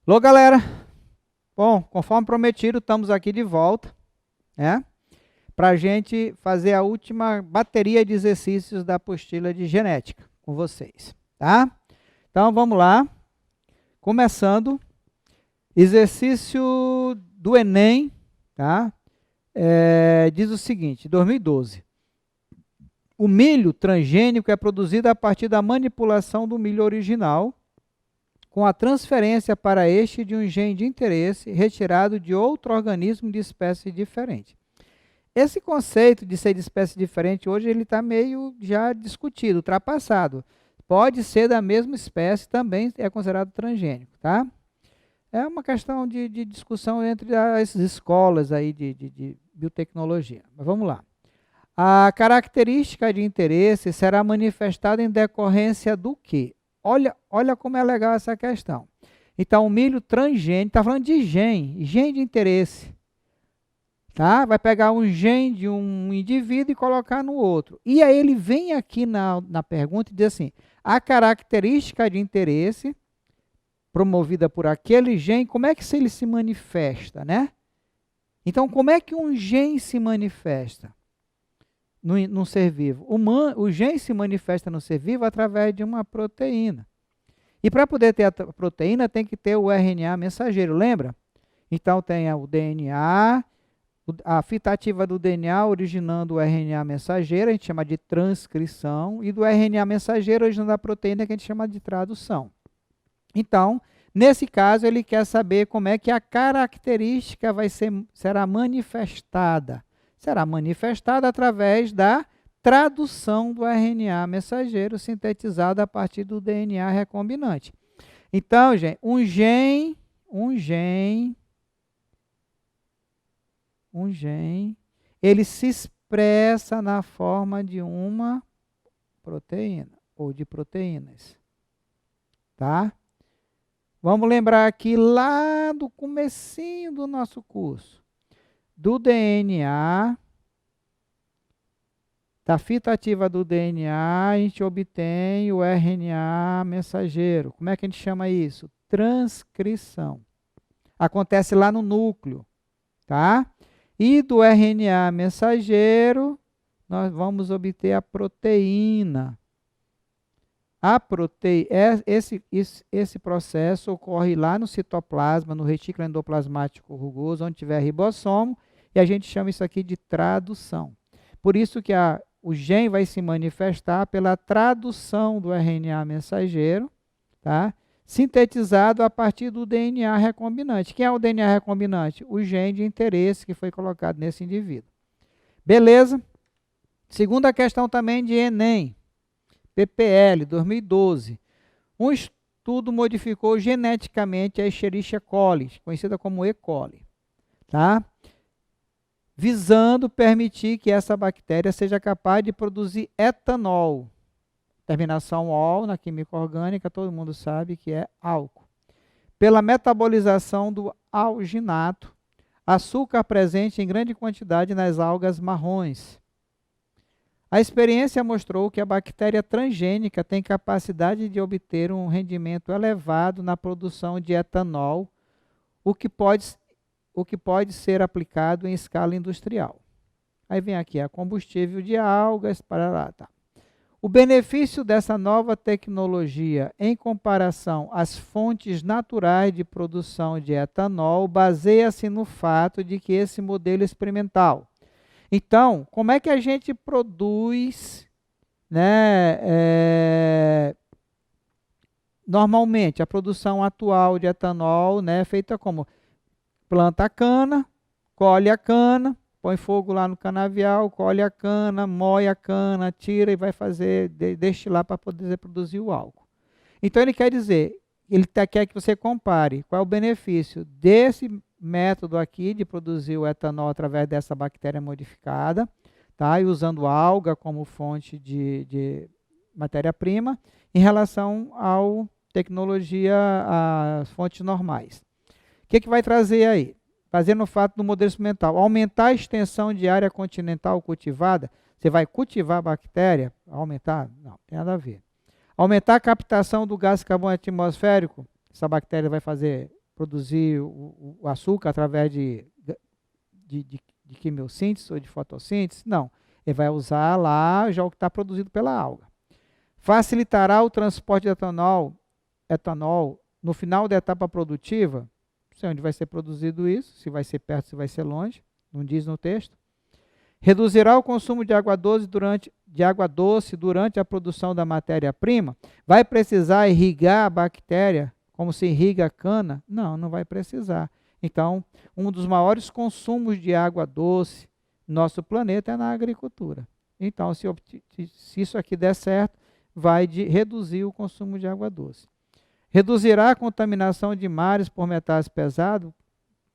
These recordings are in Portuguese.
Alô, galera. Bom, conforme prometido, estamos aqui de volta, né? Para a gente fazer a última bateria de exercícios da apostila de genética com vocês, tá? Então, vamos lá. Começando, exercício do Enem, tá? Diz o seguinte, 2012. O milho transgênico é produzido a partir da manipulação do milho original, com a transferência para este de um gene de interesse retirado de outro organismo de espécie diferente. Esse conceito de ser de espécie diferente, hoje ele está meio já discutido, ultrapassado. Pode ser da mesma espécie, também é considerado transgênico, tá? É uma questão de discussão entre as escolas aí de biotecnologia. Mas vamos lá. A característica de interesse será manifestada em decorrência do quê? Olha como é legal essa questão. Então, o milho transgênico, está falando de gene de interesse. Tá? Vai pegar um gene de um indivíduo e colocar no outro. E aí ele vem aqui na pergunta e diz assim, a característica de interesse promovida por aquele gene, como é que ele se manifesta, né? Então, como é que um gene se manifesta num ser vivo? O gene se manifesta no ser vivo através de uma proteína. E para poder ter a proteína, tem que ter o RNA mensageiro, lembra? Então, tem o DNA, a fita ativa do DNA originando o RNA mensageiro, a gente chama de transcrição, e do RNA mensageiro originando a proteína, que a gente chama de tradução. Então, nesse caso, ele quer saber como é que a característica será manifestada. Será manifestada através da tradução do RNA mensageiro sintetizado a partir do DNA recombinante. Então, gente, um gene, ele se expressa na forma de uma proteína ou de proteínas, tá? Vamos lembrar aqui lá do comecinho do nosso curso. Do DNA, da fita ativa do DNA, a gente obtém o RNA mensageiro. Como é que a gente chama isso? Transcrição. Acontece lá no núcleo, tá? E do RNA mensageiro, nós vamos obter a proteína. Esse processo ocorre lá no citoplasma, no retículo endoplasmático rugoso, onde tiver ribossomo, e a gente chama isso aqui de tradução. Por isso que o gene vai se manifestar pela tradução do RNA mensageiro, tá? Sintetizado a partir do DNA recombinante. Quem é o DNA recombinante? O gene de interesse que foi colocado nesse indivíduo. Beleza? Segunda questão também de Enem. PPL, 2012. Um estudo modificou geneticamente a Escherichia coli, conhecida como E. coli, tá? Visando permitir que essa bactéria seja capaz de produzir etanol. Terminação ol na química orgânica, todo mundo sabe que é álcool. Pela metabolização do alginato, açúcar presente em grande quantidade nas algas marrons. A experiência mostrou que a bactéria transgênica tem capacidade de obter um rendimento elevado na produção de etanol, o que pode ser aplicado em escala industrial. Aí vem aqui a combustível de algas, para lá, tá. O benefício dessa nova tecnologia em comparação às fontes naturais de produção de etanol baseia-se no fato de que esse modelo experimental. Então, como é que a gente produz, né, normalmente a produção atual de etanol, né, é feita como? Planta a cana, colhe a cana, põe fogo lá no canavial, colhe a cana, moe a cana, tira e vai fazer, destilar para poder produzir o álcool. Então ele quer dizer, quer que você compare qual é o benefício desse método aqui de produzir o etanol através dessa bactéria modificada, tá? E usando alga como fonte de matéria-prima, em relação à tecnologia, às fontes normais. O que vai trazer aí? Fazendo o fato do modelo experimental, aumentar a extensão de área continental cultivada. Você vai cultivar a bactéria, aumentar? Não, tem nada a ver. Aumentar a captação do gás carbono atmosférico, essa bactéria vai produzir o açúcar através de quimiossíntese ou de fotossíntese? Não. Ele vai usar lá já o que está produzido pela alga. Facilitará o transporte de etanol no final da etapa produtiva? Não sei onde vai ser produzido isso, se vai ser perto, se vai ser longe, não diz no texto. Reduzirá o consumo de água doce durante a produção da matéria-prima? Vai precisar irrigar a bactéria como se irriga a cana? Não, não vai precisar. Então, um dos maiores consumos de água doce no nosso planeta é na agricultura. Então, se isso aqui der certo, vai reduzir o consumo de água doce. Reduzirá a contaminação de mares por metais pesados?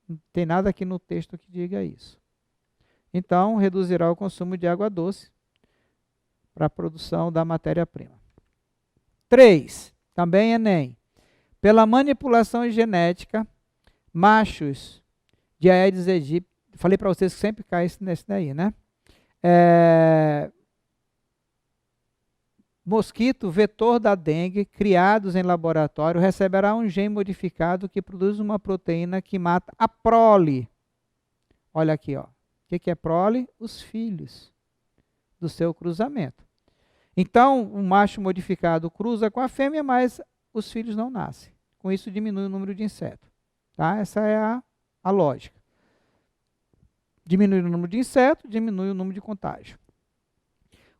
Não tem nada aqui no texto que diga isso. Então, reduzirá o consumo de água doce para a produção da matéria-prima. 3. Também Enem. Pela manipulação genética, machos de Aedes aegypti, falei para vocês que sempre cai nesse daí, né? Mosquito vetor da dengue, criados em laboratório, receberá um gene modificado que produz uma proteína que mata a prole. Olha aqui, ó. O que é prole? Os filhos do seu cruzamento. Então, o macho modificado cruza com a fêmea, mas os filhos não nascem. Com isso, diminui o número de insetos. Tá? Essa é a lógica. Diminui o número de insetos, diminui o número de contágio.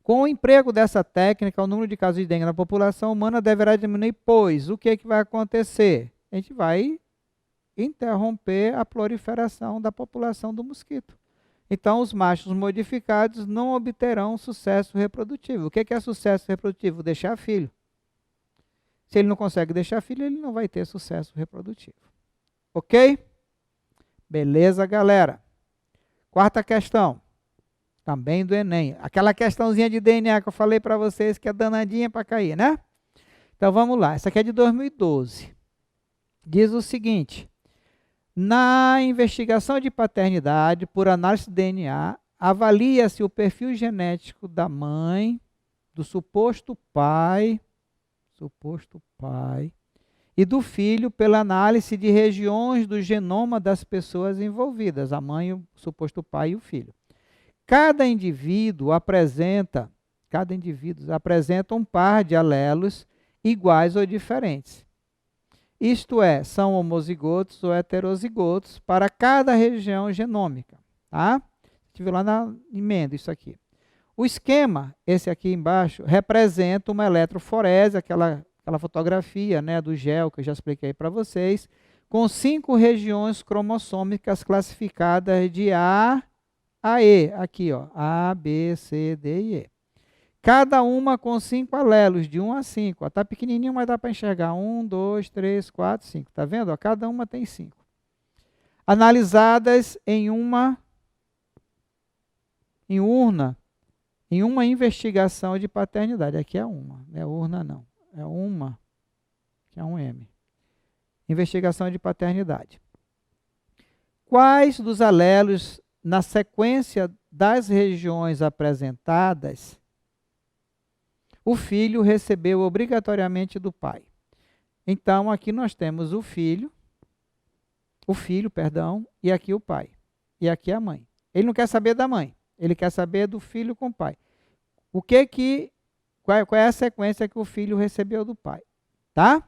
Com o emprego dessa técnica, o número de casos de dengue na população humana deverá diminuir, pois o que vai acontecer? A gente vai interromper a proliferação da população do mosquito. Então, os machos modificados não obterão sucesso reprodutivo. O que é sucesso reprodutivo? Deixar filho. Se ele não consegue deixar filho, ele não vai ter sucesso reprodutivo. Ok? Beleza, galera? Quarta questão. Também do Enem. Aquela questãozinha de DNA que eu falei para vocês que é danadinha para cair, né? Então, vamos lá. Essa aqui é de 2012. Diz o seguinte. Na investigação de paternidade por análise de DNA, avalia-se o perfil genético da mãe, do suposto pai e do filho pela análise de regiões do genoma das pessoas envolvidas, a mãe, o suposto pai e o filho. Cada indivíduo apresenta um par de alelos iguais ou diferentes. Isto é, são homozigotos ou heterozigotos para cada região genômica. Tá? A gente viu lá na emenda isso aqui. O esquema, esse aqui embaixo, representa uma eletroforese, aquela fotografia, né, do gel que eu já expliquei para vocês, com 5 regiões cromossômicas classificadas de A a E. Aqui, ó, A, B, C, D e E. Cada uma com 5 alelos, de 1 a 5. Está pequenininho, mas dá para enxergar. 1, 2, 3, 4, 5. Está vendo? Ó, cada uma tem 5. Analisadas em uma investigação de paternidade. Aqui é uma, não é urna não. É uma, que é um M. Investigação de paternidade. Quais dos alelos na sequência das regiões apresentadas o filho recebeu obrigatoriamente do pai? Então, aqui nós temos o filho, e aqui o pai. E aqui a mãe. Ele não quer saber da mãe, ele quer saber do filho com o pai. Qual é a sequência que o filho recebeu do pai? Tá?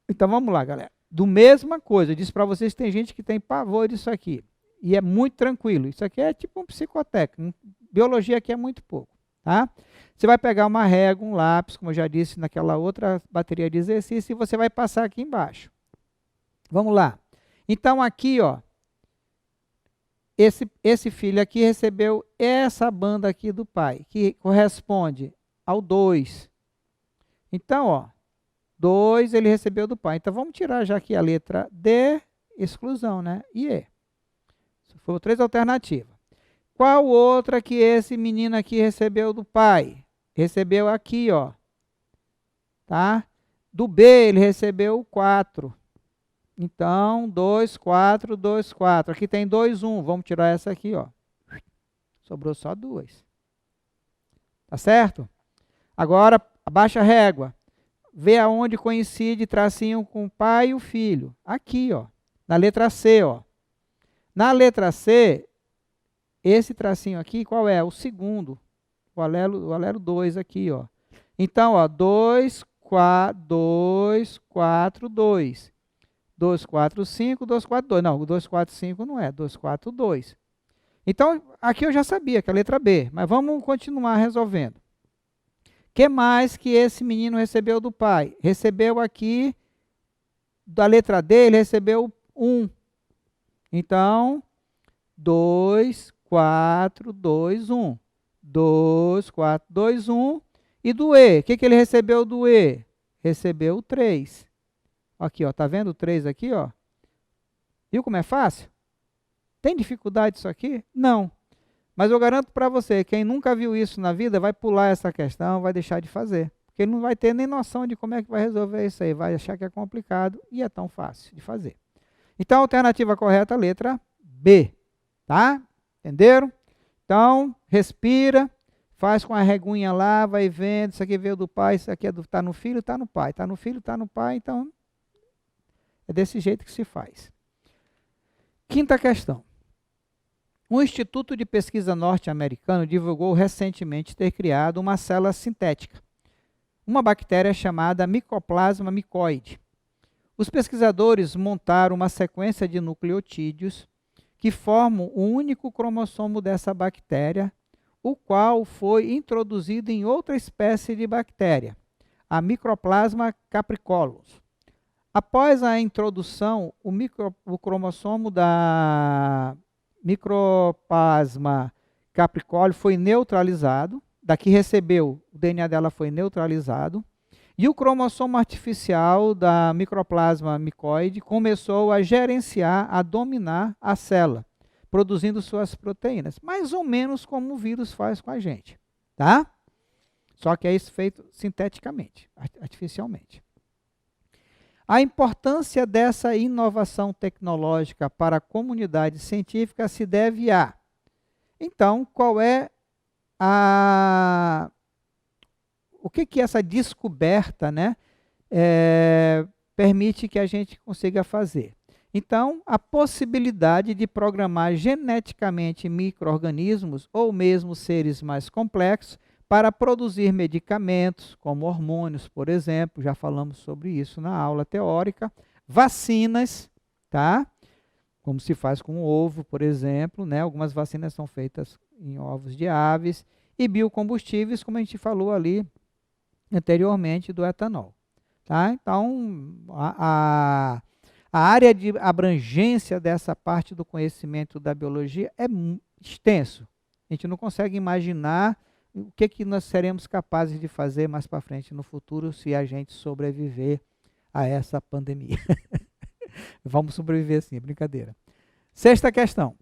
Então, vamos lá, galera. Do mesma coisa, eu disse para vocês que tem gente que tem pavor disso aqui. E é muito tranquilo. Isso aqui é tipo um psicotécnico. Biologia aqui é muito pouco. Tá? Você vai pegar uma régua, um lápis, como eu já disse naquela outra bateria de exercício, e você vai passar aqui embaixo. Vamos lá. Então, aqui, ó, esse filho aqui recebeu essa banda aqui do pai, que corresponde ao 2. Então, ó, 2 ele recebeu do pai. Então, vamos tirar já aqui a letra D, exclusão, né? E E. Foram 3 alternativas. Qual outra que esse menino aqui recebeu do pai? Recebeu aqui, ó. Tá? Do B, ele recebeu o 4. Então, 2, 4, 2, 4. Aqui tem 2, 1. Vamos tirar essa aqui, ó. Sobrou só 2. Tá certo? Agora, abaixa a régua. Vê aonde coincide tracinho com o pai e o filho. Aqui, ó. Na letra C, ó. Na letra C, esse tracinho aqui, qual é? O segundo. O alelo 2 aqui, ó. Então, ó, 2, 4, 2, 4, 2. 2, 4, 5, 2, 4, 2. Não, o 2, 4, 5 não é. 2, 4, 2. Então, aqui eu já sabia que é a letra B. Mas vamos continuar resolvendo. O que mais que esse menino recebeu do pai? Recebeu aqui, da letra D, ele recebeu 1. Então, 2, 4, 2, 1. 2, 4, 2, 1. E do E? O que ele recebeu do E? Recebeu o 3. Aqui, ó, tá vendo o 3 aqui, ó? Viu como é fácil? Tem dificuldade isso aqui? Não. Mas eu garanto para você, quem nunca viu isso na vida, vai pular essa questão, vai deixar de fazer. Porque ele não vai ter nem noção de como é que vai resolver isso aí. Vai achar que é complicado e é tão fácil de fazer. Então, a alternativa correta, letra B. Tá? Entenderam? Então, respira, faz com a reguinha lá, vai vendo, isso aqui veio do pai, isso aqui tá no filho, tá no pai. Tá no filho, tá no pai, então é desse jeito que se faz. Quinta questão. Um instituto de pesquisa norte-americano divulgou recentemente ter criado uma célula sintética, uma bactéria chamada Mycoplasma mycoide. Os pesquisadores montaram uma sequência de nucleotídeos que formam o único cromossomo dessa bactéria, o qual foi introduzido em outra espécie de bactéria, a Mycoplasma capricolus. Após a introdução, o cromossomo da Mycoplasma capricolus foi neutralizado, daqui recebeu, o DNA dela foi neutralizado, e o cromossomo artificial da Mycoplasma mycoide começou a gerenciar, a dominar a célula, produzindo suas proteínas, mais ou menos como o vírus faz com a gente, tá? Só que é isso feito sinteticamente, artificialmente. A importância dessa inovação tecnológica para a comunidade científica se deve a... Então, qual é o que essa descoberta, né, permite que a gente consiga fazer? Então, a possibilidade de programar geneticamente micro-organismos ou mesmo seres mais complexos para produzir medicamentos, como hormônios, por exemplo, já falamos sobre isso na aula teórica, vacinas, tá? Como se faz com o ovo, por exemplo, né? Algumas vacinas são feitas em ovos de aves, e biocombustíveis, como a gente falou ali anteriormente, do etanol. Tá? Então, a área de abrangência dessa parte do conhecimento da biologia é extenso. A gente não consegue imaginar o que nós seremos capazes de fazer mais para frente no futuro se a gente sobreviver a essa pandemia. Vamos sobreviver sim, brincadeira. Sexta questão.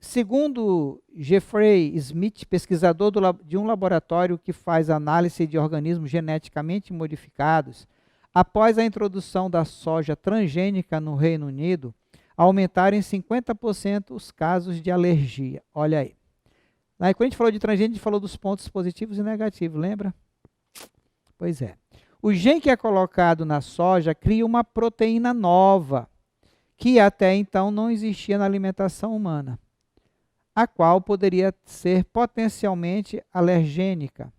Segundo Jeffrey Smith, pesquisador de um laboratório que faz análise de organismos geneticamente modificados, após a introdução da soja transgênica no Reino Unido, aumentaram em 50% os casos de alergia. Olha aí. Aí, quando a gente falou de transgênico, a gente falou dos pontos positivos e negativos, lembra? Pois é. O gene que é colocado na soja cria uma proteína nova, que até então não existia na alimentação humana, a qual poderia ser potencialmente alergênica,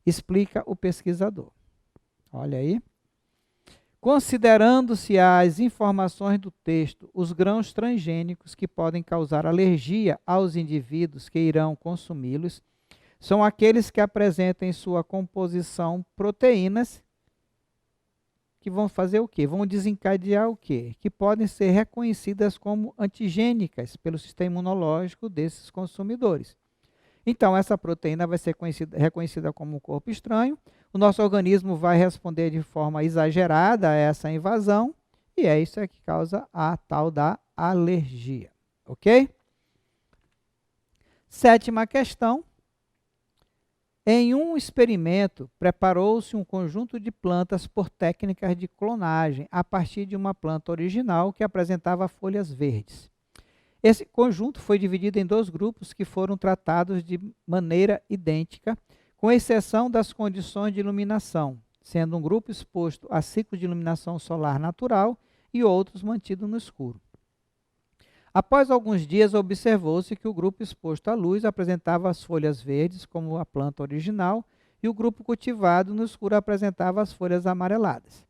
explica o pesquisador. Olha aí. Considerando-se as informações do texto, os grãos transgênicos que podem causar alergia aos indivíduos que irão consumi-los são aqueles que apresentam em sua composição proteínas que vão fazer o quê? Vão desencadear o quê? Que podem ser reconhecidas como antigênicas pelo sistema imunológico desses consumidores. Então, essa proteína vai ser reconhecida como um corpo estranho, o nosso organismo vai responder de forma exagerada a essa invasão, e é isso que causa a tal da alergia. Ok? Sétima questão. Em um experimento, preparou-se um conjunto de plantas por técnicas de clonagem, a partir de uma planta original que apresentava folhas verdes. Esse conjunto foi dividido em 2 grupos que foram tratados de maneira idêntica, com exceção das condições de iluminação, sendo um grupo exposto a ciclo de iluminação solar natural e outros mantidos no escuro. Após alguns dias, observou-se que o grupo exposto à luz apresentava as folhas verdes, como a planta original, e o grupo cultivado no escuro apresentava as folhas amareladas.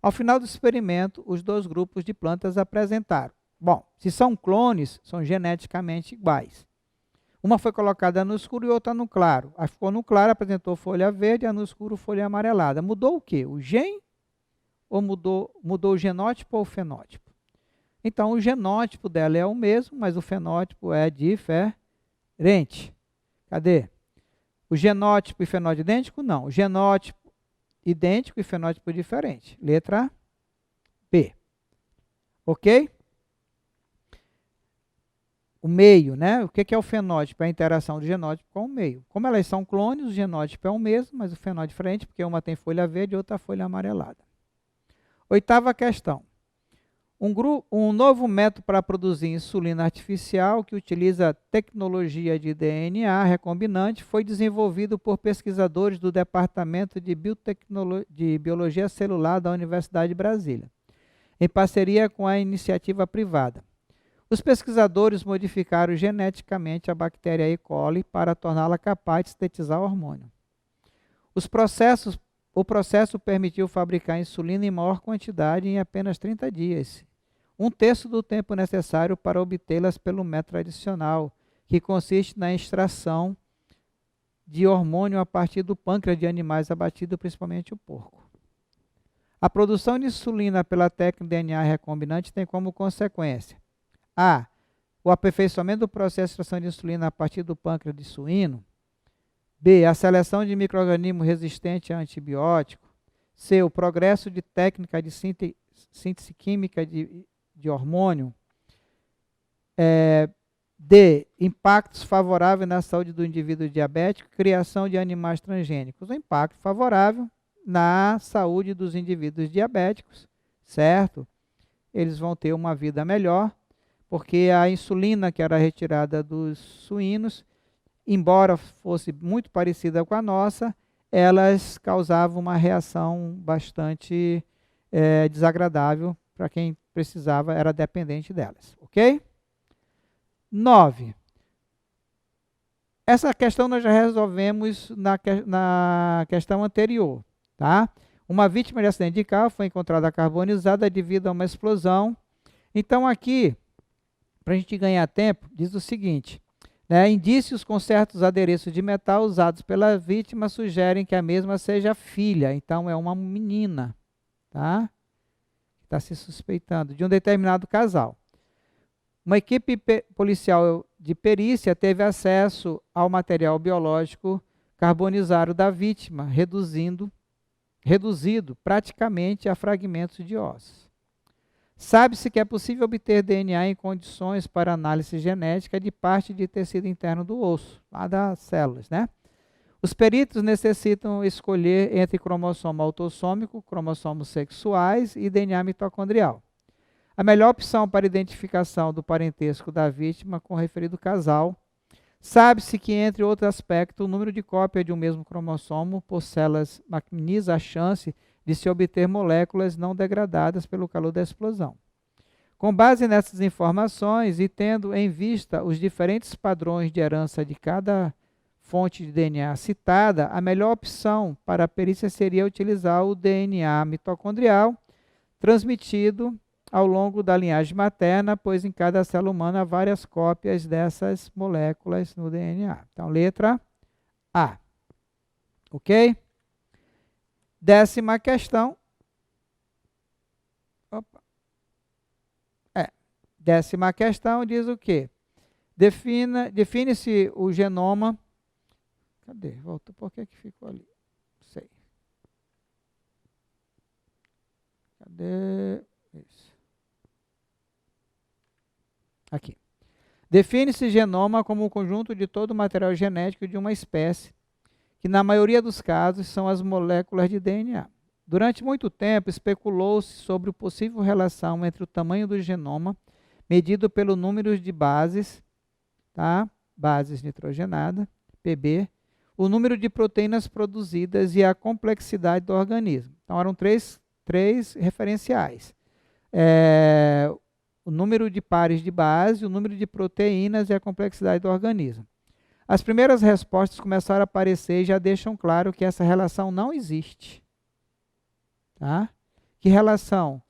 Ao final do experimento, os 2 grupos de plantas apresentaram. Bom, se são clones, são geneticamente iguais. Uma foi colocada no escuro e outra no claro. A que ficou no claro apresentou folha verde, a no escuro folha amarelada. Mudou o quê? O gene ou mudou o genótipo ou o fenótipo? Então, o genótipo dela é o mesmo, mas o fenótipo é diferente. Cadê? O genótipo e fenótipo idêntico? Não. O genótipo idêntico e fenótipo diferente. Letra B. Ok? O meio, né? O que é o fenótipo? É a interação do genótipo com o meio. Como elas são clones, o genótipo é o mesmo, mas o fenótipo é diferente, porque uma tem folha verde e outra folha amarelada. 8ª questão. Um novo método para produzir insulina artificial, que utiliza tecnologia de DNA recombinante, foi desenvolvido por pesquisadores do Departamento de Biologia Celular da Universidade de Brasília, em parceria com a iniciativa privada. Os pesquisadores modificaram geneticamente a bactéria E. coli para torná-la capaz de sintetizar o hormônio. O processo permitiu fabricar insulina em maior quantidade em apenas 30 dias, 1/3 do tempo necessário para obtê-las pelo método tradicional, que consiste na extração de hormônio a partir do pâncreas de animais abatidos, principalmente o porco. A produção de insulina pela técnica DNA recombinante tem como consequência: A. O aperfeiçoamento do processo de extração de insulina a partir do pâncreas de suíno. B. A seleção de micro-organismos resistentes a antibiótico. C. O progresso de técnica de síntese química de hormônio. D. Impactos favoráveis na saúde do indivíduo diabético, criação de animais transgênicos. O impacto favorável na saúde dos indivíduos diabéticos, certo? Eles vão ter uma vida melhor, porque a insulina que era retirada dos suínos, embora fosse muito parecida com a nossa, elas causavam uma reação bastante desagradável para quem precisava, era dependente delas, ok? 9. Essa questão nós já resolvemos na questão anterior, tá? Uma vítima de acidente de carro foi encontrada carbonizada devido a uma explosão. Então aqui, para a gente ganhar tempo, diz o seguinte, né? Indícios com certos adereços de metal usados pela vítima sugerem que a mesma seja filha, então é uma menina, tá? Está se suspeitando de um determinado casal. Uma equipe policial de perícia teve acesso ao material biológico carbonizado da vítima, reduzido praticamente a fragmentos de ossos. Sabe-se que é possível obter DNA em condições para análise genética de parte de tecido interno do osso, lá das células, né? Os peritos necessitam escolher entre cromossomo autossômico, cromossomos sexuais e DNA mitocondrial. A melhor opção para identificação do parentesco da vítima com o referido casal. Sabe-se que, entre outros aspectos, o número de cópias de um mesmo cromossomo por células maximiza a chance de se obter moléculas não degradadas pelo calor da explosão. Com base nessas informações e tendo em vista os diferentes padrões de herança de cada fonte de DNA citada, a melhor opção para a perícia seria utilizar o DNA mitocondrial transmitido ao longo da linhagem materna, pois em cada célula humana há várias cópias dessas moléculas no DNA. Então, letra A. Ok? 10ª questão. 10ª questão diz o quê? Define-se o genoma. Cadê? Voltou. Por que ficou ali? Não sei. Cadê? Isso. Aqui. Define-se genoma como o conjunto de todo o material genético de uma espécie, que na maioria dos casos são as moléculas de DNA. Durante muito tempo especulou-se sobre a possível relação entre o tamanho do genoma, medido pelo número de bases, tá? Bases nitrogenadas, PB, o número de proteínas produzidas e a complexidade do organismo. Então, eram três referenciais. O número de pares de base, o número de proteínas e a complexidade do organismo. As primeiras respostas começaram a aparecer e já deixam claro que essa relação não existe. Tá? Que relação?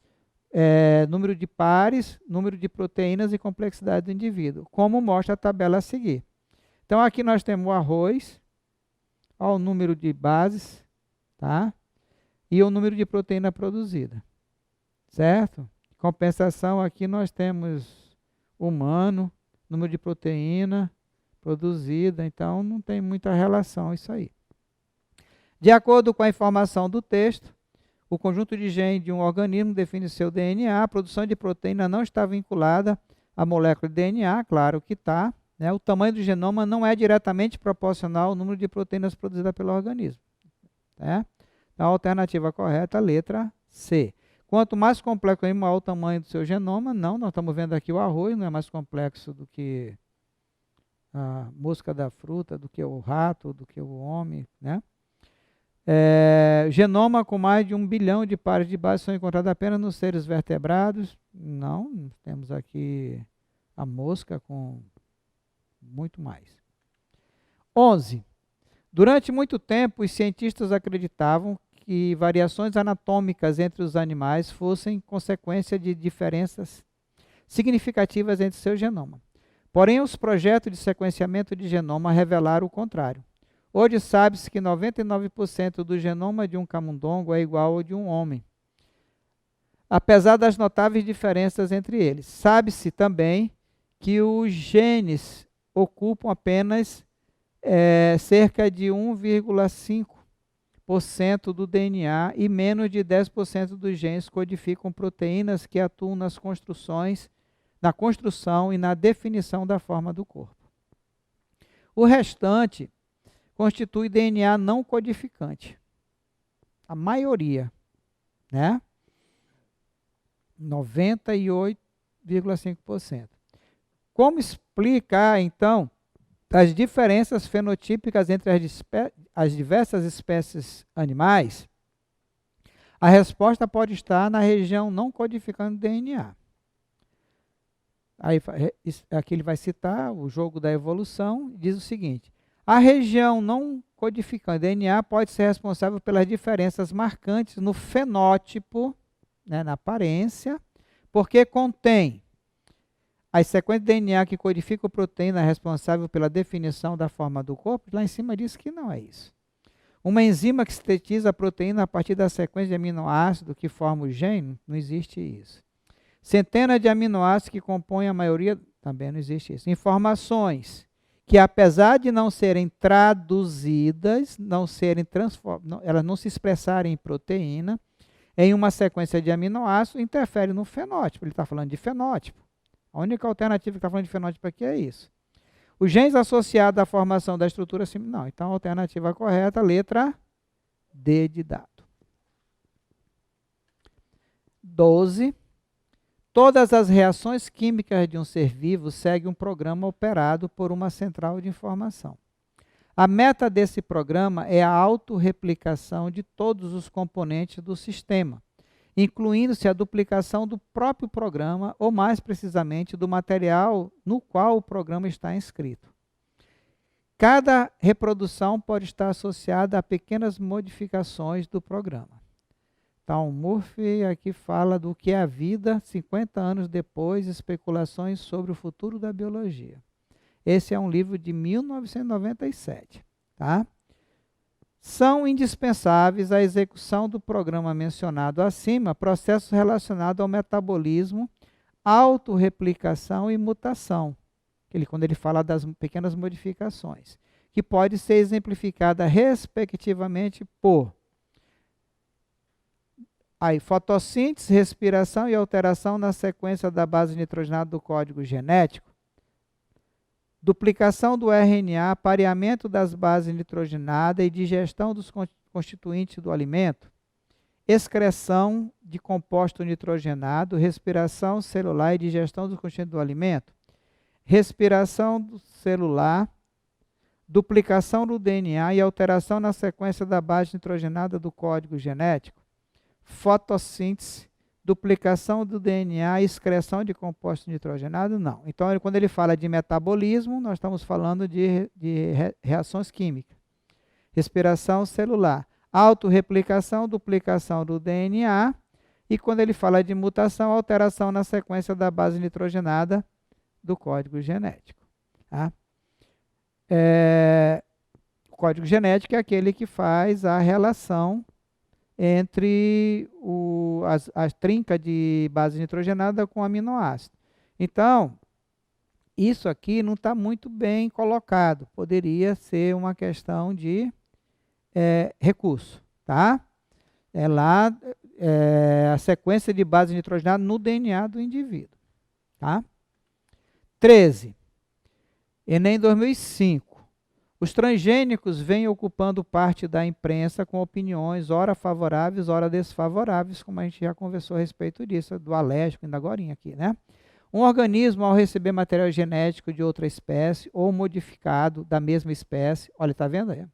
Número de pares, número de proteínas e complexidade do indivíduo, como mostra a tabela a seguir. Então, aqui nós temos o arroz, ó, o número de bases, tá? E o número de proteína produzida, certo? Compensação, aqui nós temos humano, número de proteína produzida, então não tem muita relação isso aí. De acordo com a informação do texto, o conjunto de genes de um organismo define seu DNA, a produção de proteína não está vinculada à molécula de DNA, claro que está, né? O tamanho do genoma não é diretamente proporcional ao número de proteínas produzidas pelo organismo. Tá? Então, a alternativa correta, a letra C. Quanto mais complexo é maior o tamanho do seu genoma, não, nós estamos vendo aqui o arroz, não é mais complexo do que a mosca da fruta, do que o rato, do que o homem, né? Genoma com mais de 1 bilhão de pares de base são encontrados apenas nos seres vertebrados. Não, temos aqui a mosca com muito mais. 11. Durante muito tempo, os cientistas acreditavam que variações anatômicas entre os animais fossem consequência de diferenças significativas entre seu genoma. Porém, os projetos de sequenciamento de genoma revelaram o contrário. Hoje sabe-se que 99% do genoma de um camundongo é igual ao de um homem, apesar das notáveis diferenças entre eles. Sabe-se também que os genes ocupam apenas cerca de 1,5% do DNA e menos de 10% dos genes codificam proteínas que atuam na construção e na definição da forma do corpo. O restante constitui DNA não codificante. A maioria, né? 98,5%. Como explicar, então, as diferenças fenotípicas entre as diversas espécies animais? A resposta pode estar na região não codificando DNA. Aí, aqui ele vai citar o jogo da evolução, diz o seguinte: a região não codificando DNA pode ser responsável pelas diferenças marcantes no fenótipo, né, na aparência, porque contém as sequências de DNA que codificam a proteína responsável pela definição da forma do corpo. Lá em cima diz que não é isso. Uma enzima que sintetiza a proteína a partir da sequência de aminoácidos que forma o gene, não existe isso. Centenas de aminoácidos que compõem a maioria, também não existe isso. Informações que, apesar de não serem traduzidas, elas não se expressarem em proteína, em uma sequência de aminoácidos, interferem no fenótipo. Ele está falando de fenótipo. A única alternativa que está falando de fenótipo aqui é isso. Os genes associados à formação da estrutura, não. Então, a alternativa correta, letra D de dado. 12. Todas as reações químicas de um ser vivo seguem um programa operado por uma central de informação. A meta desse programa é a autorreplicação de todos os componentes do sistema, incluindo-se a duplicação do próprio programa, ou mais precisamente, do material no qual o programa está inscrito. Cada reprodução pode estar associada a pequenas modificações do programa. Então, Murphy aqui fala do que é a vida 50 anos depois, especulações sobre o futuro da biologia. Esse é um livro de 1997. Tá? São indispensáveis à execução do programa mencionado acima processos relacionados ao metabolismo, autorreplicação e mutação. Quando ele fala das pequenas modificações, que pode ser exemplificada respectivamente por fotossíntese, respiração e alteração na sequência da base nitrogenada do código genético, duplicação do RNA, pareamento das bases nitrogenadas e digestão dos constituintes do alimento, excreção de composto nitrogenado, respiração celular e digestão do constituinte do alimento, respiração do celular, duplicação do DNA e alteração na sequência da base nitrogenada do código genético, fotossíntese, duplicação do DNA e excreção de composto nitrogenado, não. Então, quando ele fala de metabolismo, nós estamos falando de reações químicas. Respiração celular, autorreplicação, duplicação do DNA, e quando ele fala de mutação, alteração na sequência da base nitrogenada do código genético. Tá? O código genético é aquele que faz a relação entre a trinca de base nitrogenada com aminoácido. Então, isso aqui não está muito bem colocado. Poderia ser uma questão de recurso, tá? É lá a sequência de base nitrogenada no DNA do indivíduo, tá? 13. Enem 2005. Os transgênicos vêm ocupando parte da imprensa com opiniões ora favoráveis, ora desfavoráveis, como a gente já conversou a respeito disso, do alérgico, ainda agora aqui, né? Um organismo, ao receber material genético de outra espécie ou modificado da mesma espécie, olha, está vendo aí?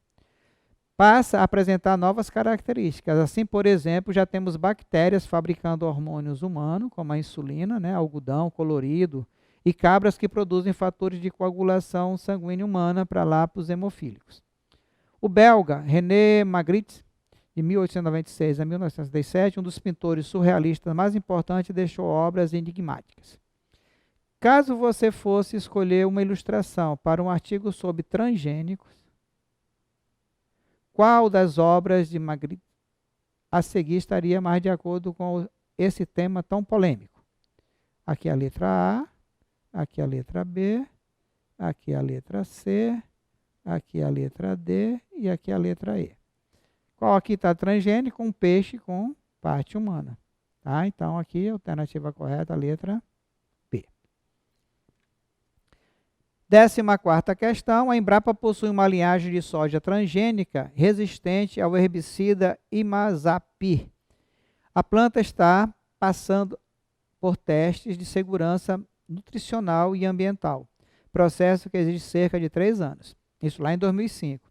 Passa a apresentar novas características. Assim, por exemplo, já temos bactérias fabricando hormônios humanos, como a insulina, né, algodão colorido, e cabras que produzem fatores de coagulação sanguínea humana para lápis hemofílicos. O belga René Magritte, de 1896 a 1937, um dos pintores surrealistas mais importantes, deixou obras enigmáticas. Caso você fosse escolher uma ilustração para um artigo sobre transgênicos, qual das obras de Magritte a seguir estaria mais de acordo com esse tema tão polêmico? Aqui a letra A, aqui a letra B, aqui a letra C, aqui a letra D e aqui a letra E. Qual aqui está transgênico? Um peixe com parte humana. Tá? Então, aqui a alternativa correta, a letra B. 14ª questão. A Embrapa possui uma linhagem de soja transgênica resistente ao herbicida Imazapyr. A planta está passando por testes de segurança nutricional e ambiental, processo que exige cerca de 3 anos, isso lá em 2005.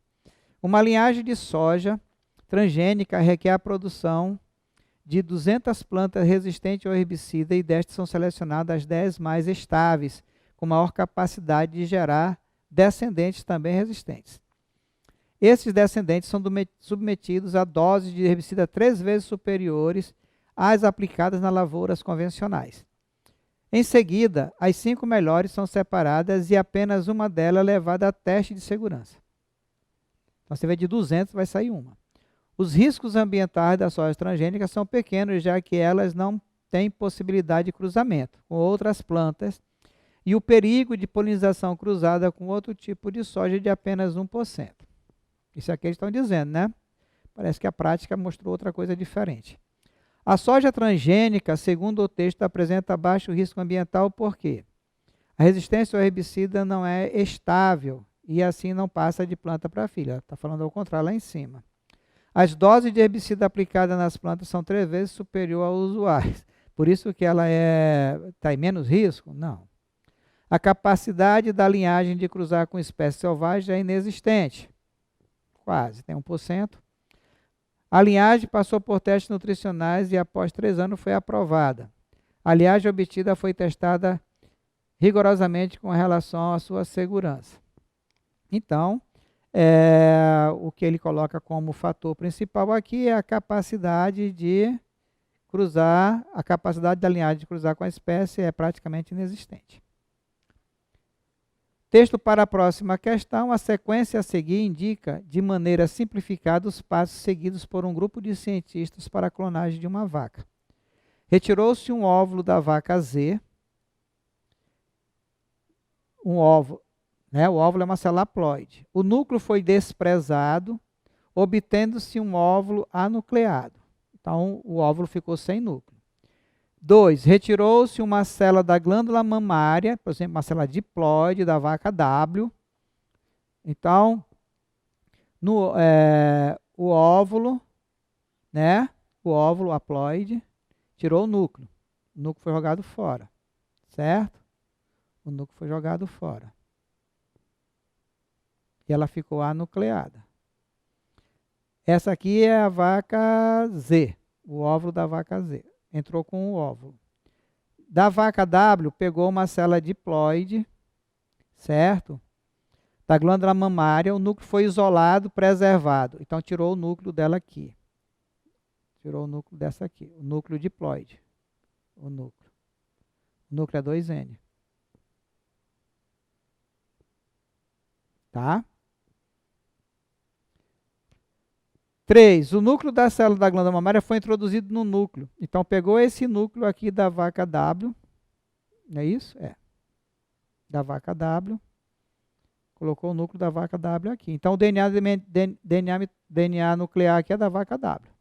Uma linhagem de soja transgênica requer a produção de 200 plantas resistentes ao herbicida e destas são selecionadas as 10 mais estáveis, com maior capacidade de gerar descendentes também resistentes. Esses descendentes são submetidos a doses de herbicida 3 vezes superiores às aplicadas nas lavouras convencionais. Em seguida, as 5 melhores são separadas e apenas uma delas levada a teste de segurança. Então, você vê de 200, vai sair uma. Os riscos ambientais da soja transgênica são pequenos, já que elas não têm possibilidade de cruzamento com outras plantas e o perigo de polinização cruzada com outro tipo de soja é de apenas 1%. Isso aqui eles estão dizendo, né? Parece que a prática mostrou outra coisa diferente. A soja transgênica, segundo o texto, apresenta baixo risco ambiental porque a resistência ao herbicida não é estável e assim não passa de planta para filha. Está falando ao contrário lá em cima. As doses de herbicida aplicadas nas plantas são 3 vezes superior aos usuários. Por isso que ela está em menos risco? Não. A capacidade da linhagem de cruzar com espécies selvagens é inexistente. Quase, tem 1%. A linhagem passou por testes nutricionais e após 3 anos foi aprovada. A linhagem obtida foi testada rigorosamente com relação à sua segurança. Então, o que ele coloca como fator principal aqui é a capacidade de cruzar, a capacidade da linhagem de cruzar com a espécie é praticamente inexistente. Texto para a próxima questão. A sequência a seguir indica, de maneira simplificada, os passos seguidos por um grupo de cientistas para a clonagem de uma vaca. Retirou-se um óvulo da vaca Z. Um óvulo, né? O óvulo é uma célula haploide. O núcleo foi desprezado, obtendo-se um óvulo anucleado. Então, o óvulo ficou sem núcleo. 2. Retirou-se uma célula da glândula mamária, por exemplo, uma célula diploide da vaca W. Então, o óvulo, né? O para o óvulo haploide, tirou o núcleo. O núcleo foi jogado fora, certo? O núcleo foi jogado fora. E ela ficou anucleada. Essa aqui é a vaca Z, o óvulo da vaca Z. Entrou com o óvulo. Da vaca W, pegou uma célula diploide, certo? Da glândula mamária, o núcleo foi isolado, preservado. Então, tirou o núcleo dela aqui. Tirou o núcleo dessa aqui, o núcleo diploide. O núcleo. O núcleo é 2N. Tá? 3. O núcleo da célula da glândula mamária foi introduzido no núcleo. Então, pegou esse núcleo aqui da vaca W. Não é isso? É. Da vaca W. Colocou o núcleo da vaca W aqui. Então, o DNA nuclear aqui é da vaca W.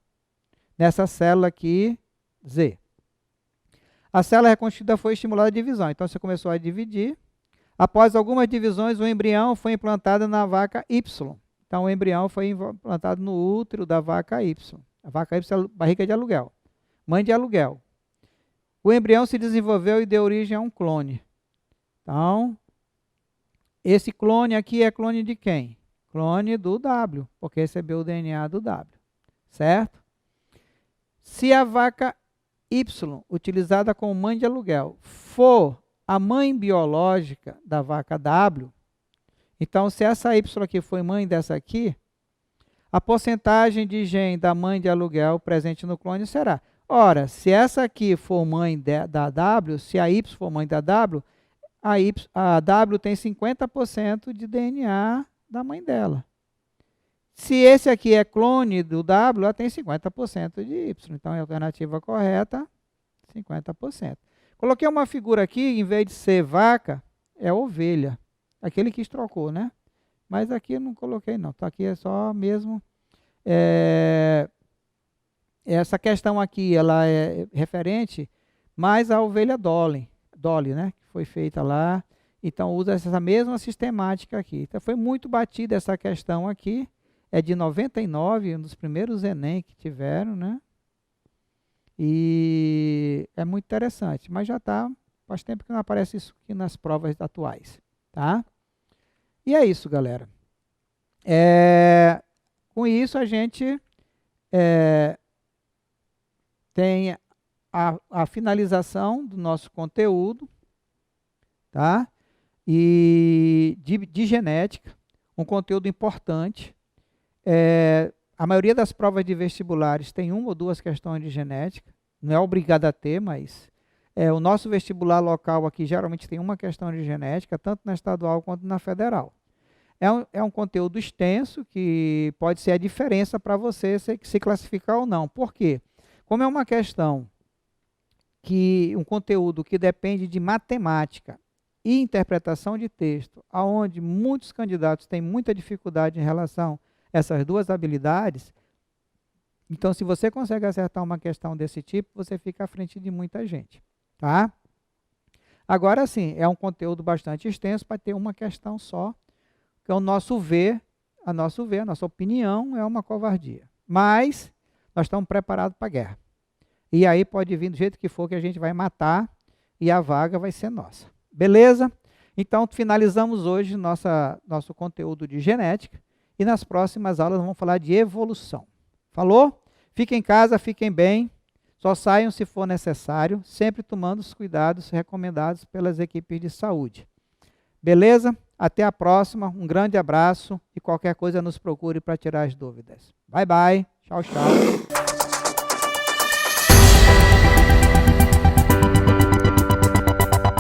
Nessa célula aqui, Z. A célula reconstituída foi estimulada à divisão. Então, você começou a dividir. Após algumas divisões, o embrião foi implantado na vaca Y. Então, o embrião foi implantado no útero da vaca Y. A vaca Y é barriga de aluguel. Mãe de aluguel. O embrião se desenvolveu e deu origem a um clone. Então, esse clone aqui é clone de quem? Clone do W, porque recebeu o DNA do W. Certo? Se a vaca Y, utilizada como mãe de aluguel, for a mãe biológica da vaca W, então, se essa Y aqui foi mãe dessa aqui, a porcentagem de gene da mãe de aluguel presente no clone será. Ora, se essa aqui for mãe da W, se a Y for mãe da W, a W tem 50% de DNA da mãe dela. Se esse aqui é clone do W, ela tem 50% de Y. Então, a alternativa correta, 50%. Coloquei uma figura aqui, em vez de ser vaca, é ovelha. Aquele que trocou, né? Mas aqui eu não coloquei, não. Aqui é só mesmo... essa questão aqui, ela é referente mais à ovelha Dolly, né? Que foi feita lá. Então, usa essa mesma sistemática aqui. Então, foi muito batida essa questão aqui. É de 99, um dos primeiros Enem que tiveram, né? E é muito interessante. Mas já está, faz tempo que não aparece isso aqui nas provas atuais, tá? E é isso, galera. Com isso, a gente tem a finalização do nosso conteúdo, tá? E de genética, um conteúdo importante. A maioria das provas de vestibulares tem uma ou duas questões de genética, não é obrigado a ter, mas o nosso vestibular local aqui geralmente tem uma questão de genética, tanto na estadual quanto na federal. É um conteúdo extenso que pode ser a diferença para você se classificar ou não. Por quê? Como é uma questão um conteúdo que depende de matemática e interpretação de texto, onde muitos candidatos têm muita dificuldade em relação a essas duas habilidades, então se você consegue acertar uma questão desse tipo, você fica à frente de muita gente, tá? Agora sim, é um conteúdo bastante extenso para ter uma questão só, que é o nosso ver, a nossa opinião é uma covardia. Mas nós estamos preparados para a guerra. E aí pode vir do jeito que for que a gente vai matar e a vaga vai ser nossa. Beleza? Então, finalizamos hoje nosso conteúdo de genética e nas próximas aulas vamos falar de evolução. Falou? Fiquem em casa, fiquem bem, só saiam se for necessário, sempre tomando os cuidados recomendados pelas equipes de saúde. Beleza? Até a próxima, um grande abraço e qualquer coisa nos procure para tirar as dúvidas. Bye, bye. Tchau, tchau.